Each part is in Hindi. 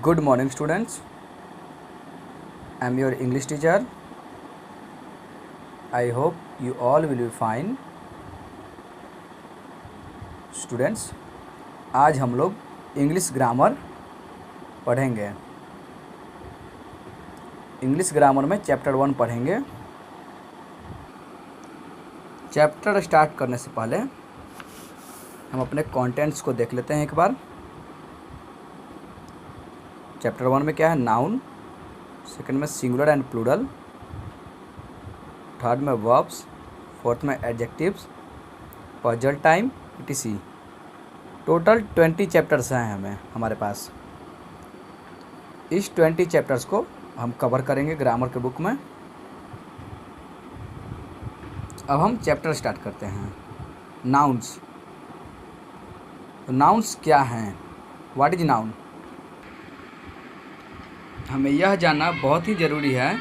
Good morning, students. I am your English teacher. I hope you all will be fine. Students, आज हम लोग इंग्लिश ग्रामर पढ़ेंगे। इंग्लिश ग्रामर में चैप्टर 1 पढ़ेंगे। चैप्टर स्टार्ट करने से पहले हम अपने कंटेंट्स को देख लेते हैं एक बार। चैप्टर 1 में क्या है? नाउन, सेकंड में सिंगुलर एंड प्लूरल, थर्ड में वर्ब्स, फोर्थ में adjectives, puzzle time etc। Total 20 chapters हैं हमारे पास। इस 20 चैप्टर्स को हम कवर करेंगे ग्रामर के बुक में। अब हम चैप्टर स्टार्ट करते हैं। नाउन्स। तो नाउन्स क्या हैं? What is noun? हमें यह जानना बहुत ही ज़रूरी है,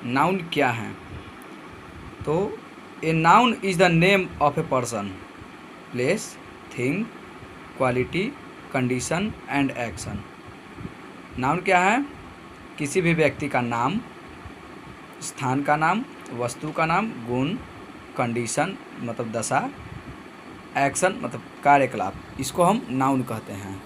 नाउन क्या है। तो a noun is the name of a person, place, thing, quality, condition and action. Noun क्या है? किसी भी व्यक्ति का नाम, स्थान का नाम, वस्तु का नाम, गुण, कंडीशन मतलब दशा, एक्शन मतलब कार्यकलाप, इसको हम नाउन कहते हैं।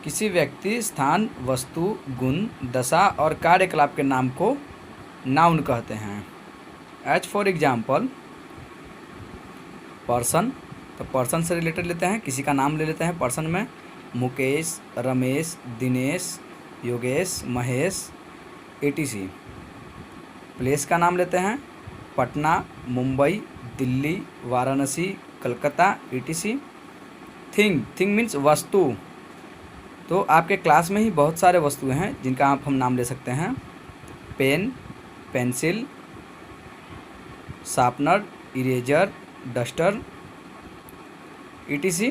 किसी व्यक्ति, स्थान, वस्तु, गुण, दशा और कार्यकलाप के नाम को नाउन कहते हैं। एज फॉर एग्जाम्पल पर्सन, तो पर्सन से रिलेटेड लेते हैं, किसी का नाम ले लेते हैं पर्सन में, मुकेश, रमेश, दिनेश, योगेश, महेश etc। प्लेस का नाम लेते हैं, Patna, Mumbai, Delhi, Varanasi, Calcutta etc। Thing means वस्तु। तो आपके क्लास में ही बहुत सारे वस्तुएं हैं जिनका हम नाम ले सकते हैं। Pen, pencil, sharpener, eraser, duster etc।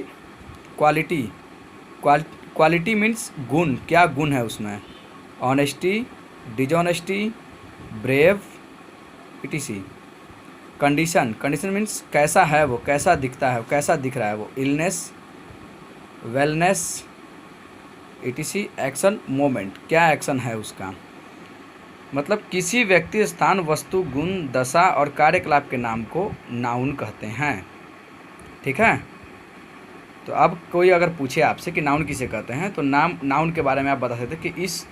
Quality means गुण, क्या गुण है उसमें। Honesty, dishonesty, brave etc। Condition means कैसा है वो, कैसा दिखता है, कैसा दिख रहा है वो। Illness, wellness etc। Action, moment, क्या एक्शन है उसका। मतलब किसी व्यक्ति, स्थान, वस्तु, गुण, दशा और कार्यकलाप के नाम को नाउन कहते हैं। ठीक है। तो अब कोई अगर पूछे आपसे कि नाउन किसे कहते हैं, तो नाउन के बारे में आप बता सकते हैं कि इस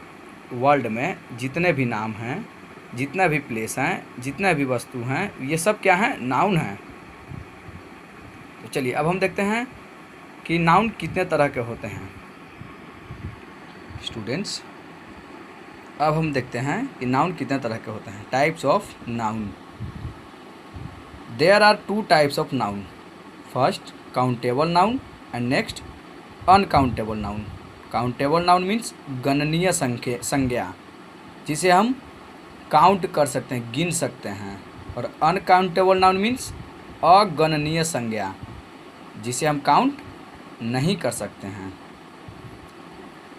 वर्ल्ड में जितने भी नाम हैं, जितना भी प्लेस हैं, जितने भी वस्तु हैं, ये सब क्या हैं? नाउन हैं। तो चलिए अब हम देखते हैं कि नाउन कितने तरह के होते हैं। स्टूडेंट्स, अब हम देखते हैं कि नाउन कितने तरह के होते हैं। Types of noun. There are 2 types of noun. First countable noun and next uncountable noun. Countable noun means गणनीय संज्ञा, जिसे हम काउंट कर सकते हैं, गिन सकते हैं। और अनकाउंटेबल नाउन मीन्स अगणनीय संज्ञा, जिसे हम काउंट नहीं कर सकते हैं।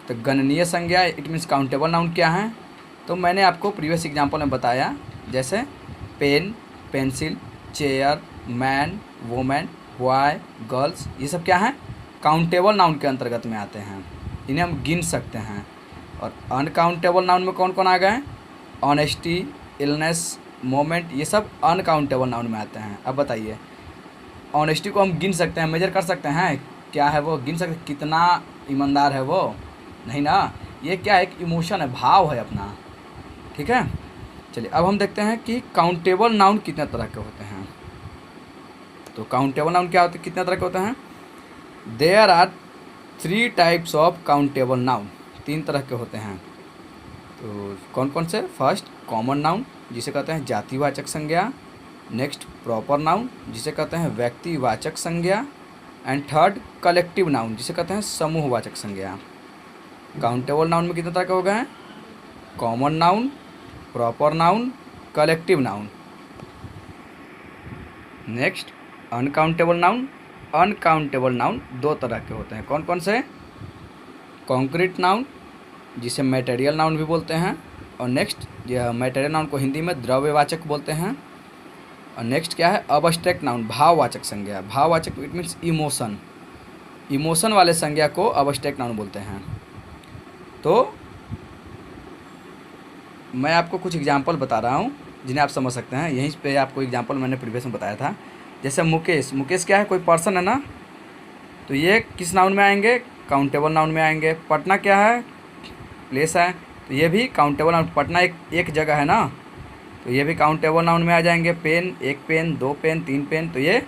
तो गणनीय संज्ञा इट मीन्स काउंटेबल नाउन क्या है? तो मैंने आपको प्रीवियस एग्जांपल में बताया, जैसे pen, pencil, chair, man, women, boy, girls, ये सब क्या हैं? काउंटेबल नाउन के अंतर्गत में आते हैं, इन्हें हम गिन सकते हैं। और अनकाउंटेबल नाउन में कौन कौन आ गए? ऑनेस्टी, इलनेस, मोमेंट, ये सब अनकाउंटेबल नाउन में आते हैं। अब बताइए, ऑनेस्टी को हम गिन सकते हैं, मेजर कर सकते हैं, क्या है वो, गिन सकते हैं कितना ईमानदार है वो? नहीं ना। ये क्या है? एक इमोशन है, भाव है अपना। ठीक है। चलिए अब हम देखते हैं कि काउंटेबल नाउन कितने तरह के होते हैं। तो काउंटेबल नाउन क्या होते हैं, कितने तरह के होते हैं? There are 3 types of countable noun. 3 तरह के होते हैं। तो कौन कौन से? फर्स्ट कॉमन नाउन, जिसे कहते हैं जातिवाचक संज्ञा। नेक्स्ट प्रॉपर नाउन, जिसे कहते हैं व्यक्तिवाचक संज्ञा। एंड थर्ड कलेक्टिव नाउन, जिसे कहते हैं समूहवाचक संज्ञा। काउंटेबल नाउन में कितने तरह के हो गए हैं? Common noun, proper noun, collective noun. Next uncountable noun. Uncountable noun 2 तरह के होते हैं। कौन कौन से? कॉन्क्रीट नाउन, जिसे मटेरियल नाउन भी बोलते हैं। और नेक्स्ट यह मटेरियल नाउन को हिंदी में द्रव्यवाचक बोलते हैं। और नेक्स्ट क्या है? अबस्ट्रैक्ट नाउन, भाववाचक संज्ञा। भाववाचक इट मीन्स इमोशन, इमोशन वाले संज्ञा को अबस्ट्रैक्ट नाउन बोलते हैं। तो मैं आपको कुछ एग्जांपल बता रहा हूँ जिन्हें आप समझ सकते हैं। यहीं पे आपको एग्जांपल मैंने प्रीवियस में बताया था। जैसे मुकेश, मुकेश क्या है, कोई पर्सन है ना, तो ये किस नाउन में आएंगे, काउंटेबल नाउन में आएंगे। पटना क्या है, प्लेस है, तो ये भी काउंटेबल नाउन, पटना एक जगह है ना, तो ये भी काउंटेबल नाउन में आ जाएंगे। पेन, एक पेन, दो पेन, तीन पेन, तो ये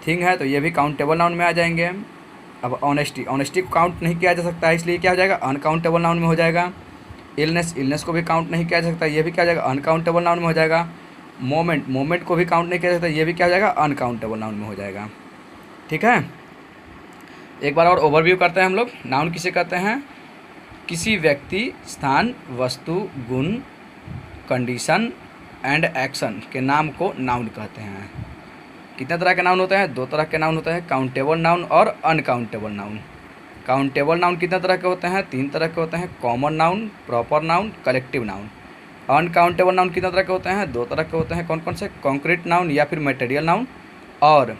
थिंग है, तो ये भी काउंटेबल नाउन में आ जाएंगे। अब ऑनेस्टी, ऑनेस्टी को काउंट नहीं किया जा सकता है, इसलिए क्या हो जाएगा, अनकाउंटेबल नाउन में हो जाएगा। इलनेस, इलनेस को भी काउंट नहीं किया जा सकता, ये भी क्या हो जाएगा, अनकाउंटेबल नाउन में हो जाएगा। मोमेंट, मोमेंट को भी काउंट नहीं किया जा सकता, ये भी क्या हो जाएगा, अनकाउंटेबल नाउन में हो जाएगा। ठीक है, एक बार और ओवरव्यू करते हैं हम लोग। नाउन किसे कहते हैं, किसी व्यक्ति, स्थान, वस्तु, गुण, कंडीशन एंड एक्शन के नाम को नाउन कहते हैं। कितने तरह के नाउन होते हैं, दो तरह के नाउन होते हैं, काउंटेबल नाउन और अनकाउंटेबल नाउन। काउंटेबल नाउन कितने तरह के होते हैं, तीन तरह के होते हैं, common noun, proper noun, collective noun. Uncountable noun कितने तरह के होते हैं, दो तरह के होते हैं, कौन कौन से, कॉन्क्रीट नाउन या फिर मटेरियल नाउन। और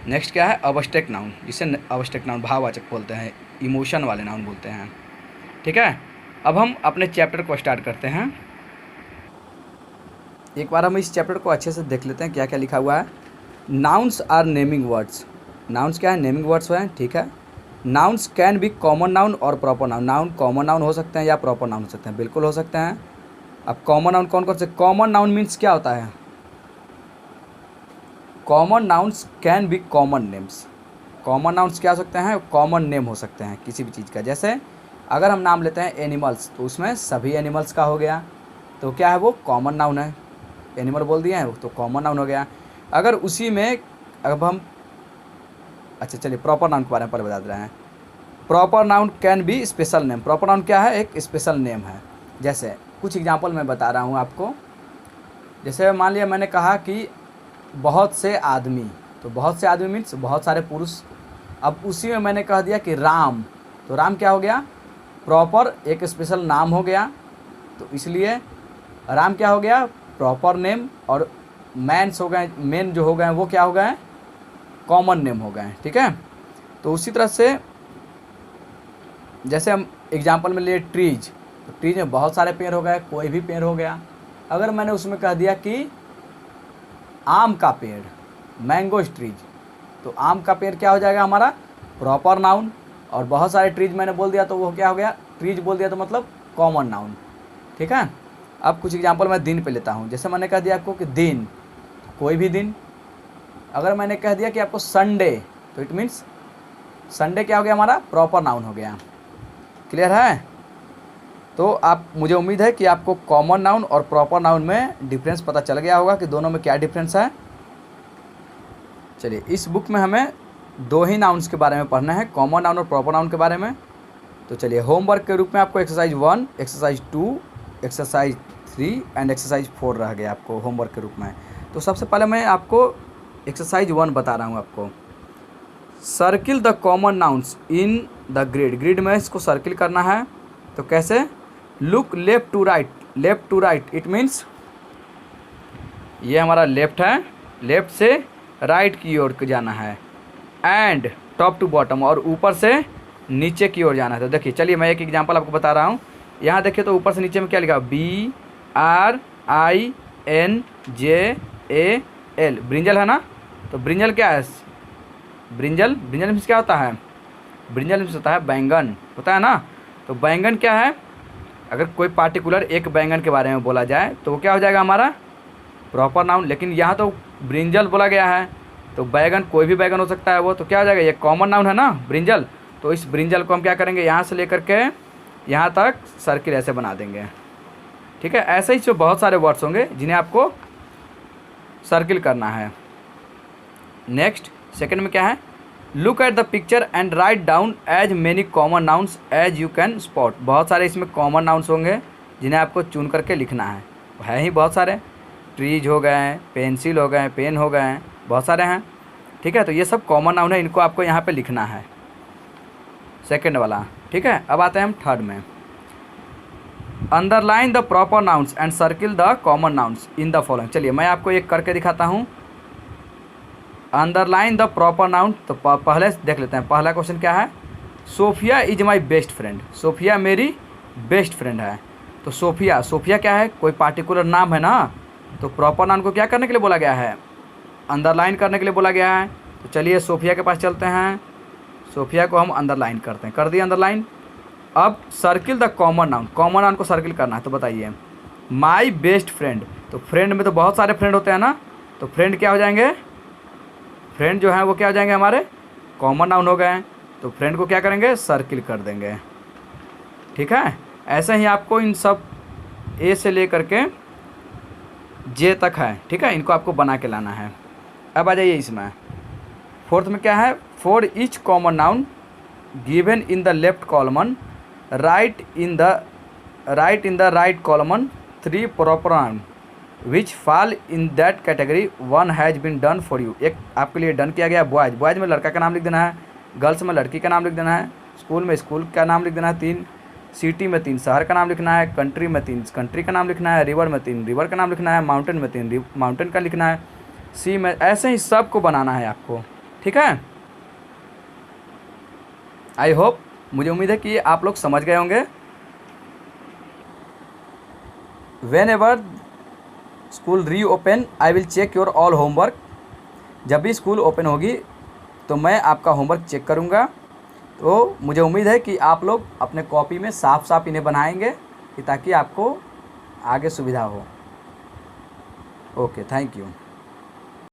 नेक्स्ट क्या है, अब्स्ट्रैक्ट नाउन, जिसे अब्स्ट्रैक्ट नाउन भाववाचक बोलते हैं, इमोशन वाले नाउन बोलते हैं। ठीक है, अब हम अपने चैप्टर को स्टार्ट करते हैं। एक बार हम इस चैप्टर को अच्छे से देख लेते हैं क्या क्या लिखा हुआ है। Nouns are naming words, nouns क्या है, नेमिंग वर्ड्स हैं। ठीक है, nouns can be common noun और proper noun. Noun common noun हो सकते हैं या प्रॉपर नाउन हो सकते हैं, बिल्कुल हो सकते हैं। अब कॉमन नाउन कौन कौन से, कॉमन नाउन मीन्स क्या होता है, common nouns can be common names. Common nouns क्या हो सकते हैं, कॉमन नेम हो सकते हैं किसी भी चीज़ का। जैसे अगर हम नाम लेते हैं एनिमल्स, तो उसमें सभी एनिमल्स का हो गया, तो क्या है वो कॉमन नाउन है। एनिमल बोल दिया है तो कॉमन नाउन हो गया। अगर उसी में अब हम, अच्छा चलिए प्रॉपर नाउन के बारे में पहले बता दे रहे हैं। Proper noun can be special name. Proper noun क्या है, एक स्पेशल नेम है। जैसे कुछ एग्जांपल मैं बता रहा हूँ आपको। जैसे मान लिया मैंने कहा कि बहुत से आदमी, तो बहुत से आदमी मीन्स बहुत सारे पुरुष। अब उसी में मैंने कह दिया कि राम, तो राम क्या हो गया, प्रॉपर एक स्पेशल नाम हो गया, तो इसलिए राम क्या हो गया, प्रॉपर नेम। और मैन्स हो गए, मेन जो हो गए वो क्या हो गए, कॉमन नेम हो गए। ठीक है, तो उसी तरह से जैसे हम एग्जांपल में लिए ट्रीज, तो ट्रीज में बहुत सारे पेड़ हो गए, कोई भी पेड़ हो गया। अगर मैंने उसमें कह दिया कि आम का पेड़, मैंगो ट्रीज, तो आम का पेड़ क्या हो जाएगा हमारा, प्रॉपर नाउन। और बहुत सारे ट्रीज मैंने बोल दिया तो वो क्या हो गया, ट्रीज बोल दिया तो मतलब कॉमन नाउन। ठीक है, अब कुछ एग्जांपल मैं दिन पे लेता हूँ। जैसे मैंने कह दिया आपको कि दिन, कोई भी दिन। अगर मैंने कह दिया कि आपको संडे, तो इट मीन्स संडे क्या हो गया हमारा, प्रॉपर नाउन हो गया। क्लियर है, तो आप, मुझे उम्मीद है कि आपको कॉमन नाउन और प्रॉपर नाउन में डिफरेंस पता चल गया होगा कि दोनों में क्या डिफरेंस है। चलिए, इस बुक में हमें दो ही नाउन्स के बारे में पढ़ना है, कॉमन नाउन और प्रॉपर नाउन के बारे में। तो चलिए, होमवर्क के रूप में आपको exercise 1, exercise 2, exercise 3 and exercise 4 रह गया आपको होमवर्क के रूप में। तो सबसे पहले मैं आपको एक्सरसाइज 1 बता रहा हूँ आपको। Circle the common nouns in the grid. Grid में इसको सर्किल करना है, तो कैसे, look left to right. Left to right it means ये हमारा लेफ्ट है, लेफ्ट से राइट की ओर जाना है। एंड टॉप टू बॉटम, और ऊपर से नीचे की ओर जाना है। तो देखिए, चलिए मैं एक एग्जांपल आपको बता रहा हूँ। यहाँ देखिए तो ऊपर से नीचे में क्या लिखा, BRINJAL, ब्रिंजल है ना। तो ब्रिंजल क्या है, ब्रिंजल, ब्रिंजल मीन्स क्या होता है, ब्रिंजल मीन्स होता है बैंगन, होता है ना। तो बैंगन क्या है, अगर कोई पार्टिकुलर एक बैंगन के बारे में बोला जाए तो वो क्या हो जाएगा हमारा, प्रॉपर नाउन। लेकिन यहाँ तो ब्रिंजल बोला गया है, तो बैगन कोई भी बैगन हो सकता है वो, तो क्या हो जाएगा, ये कॉमन नाउन है ना ब्रिंजल। तो इस ब्रिंजल को हम क्या करेंगे, यहाँ से लेकर के यहाँ तक सर्किल ऐसे बना देंगे। ठीक है, ऐसे ही जो बहुत सारे वर्ड्स होंगे जिन्हें आपको सर्किल करना है। नेक्स्ट सेकंड में क्या है, look at the picture and write down as many common nouns as you can spot. बहुत सारे इसमें कॉमन नाउन्स होंगे जिन्हें आपको चुन करके लिखना है ही बहुत सारे। ट्रीज हो गए, पेंसिल हो गए, पेन हो गए, बहुत सारे हैं। ठीक है, तो ये सब कॉमन नाउन है, इनको आपको यहाँ पे लिखना है, सेकंड वाला। ठीक है, अब आते हैं हम थर्ड में। Underline the proper nouns and circle the common nouns in the following. चलिए मैं आपको एक करके दिखाता हूँ। अंडरलाइन द प्रॉपर नाउन, तो पहले देख लेते हैं। पहला क्वेश्चन क्या है, Sophia is my best friend. Sophia मेरी बेस्ट फ्रेंड है। तो सोफिया, सोफिया क्या है, कोई पार्टिकुलर नाम है ना, तो प्रॉपर नाउन को क्या करने के लिए बोला गया है, अंडरलाइन करने के लिए बोला गया है। तो चलिए सोफिया के पास चलते हैं, सोफिया को हम अंडरलाइन करते हैं, कर दिए अंडरलाइन। अब circle the common noun, common noun को सर्किल करना है। तो बताइए माई बेस्ट फ्रेंड, तो फ्रेंड में तो बहुत सारे फ्रेंड होते हैं ना, तो फ्रेंड क्या हो जाएंगे, फ्रेंड जो है वो क्या हो जाएंगे, हमारे कॉमन नाउन हो गए हैं। तो फ्रेंड को क्या करेंगे, सर्किल कर देंगे। ठीक है, ऐसे ही आपको इन सब ए से लेकर के जे तक है, ठीक है, इनको आपको बना के लाना है। अब आ जाइए इसमें, फोर्थ में क्या है, for each common noun given in the left column write in the right column 3 proper noun which fall in that category 1 has been done for you. एक आपके लिए डन किया गया बॉयज़, बॉयज़ में लड़का का नाम लिख देना है, गर्ल्स में लड़की का नाम लिख देना है, स्कूल में स्कूल का नाम लिख देना है 3, सिटी में 3 शहर का नाम लिखना है, कंट्री में 3 कंट्री का नाम लिखना है, रिवर में 3 रिवर का नाम लिखना है, माउंटेन में 3 माउंटेन का लिखना है, सी में, ऐसे ही सब को बनाना है आपको। ठीक है, आई होप, मुझे उम्मीद है कि आप लोग समझ गए होंगे। Whenever school reopen I will check your all homework, जब भी स्कूल ओपन होगी तो मैं आपका होमवर्क चेक करूँगा। तो मुझे उम्मीद है कि आप लोग अपने कॉपी में साफ साफ इन्हें बनाएंगे कि ताकि आपको आगे सुविधा हो। Okay, thank you.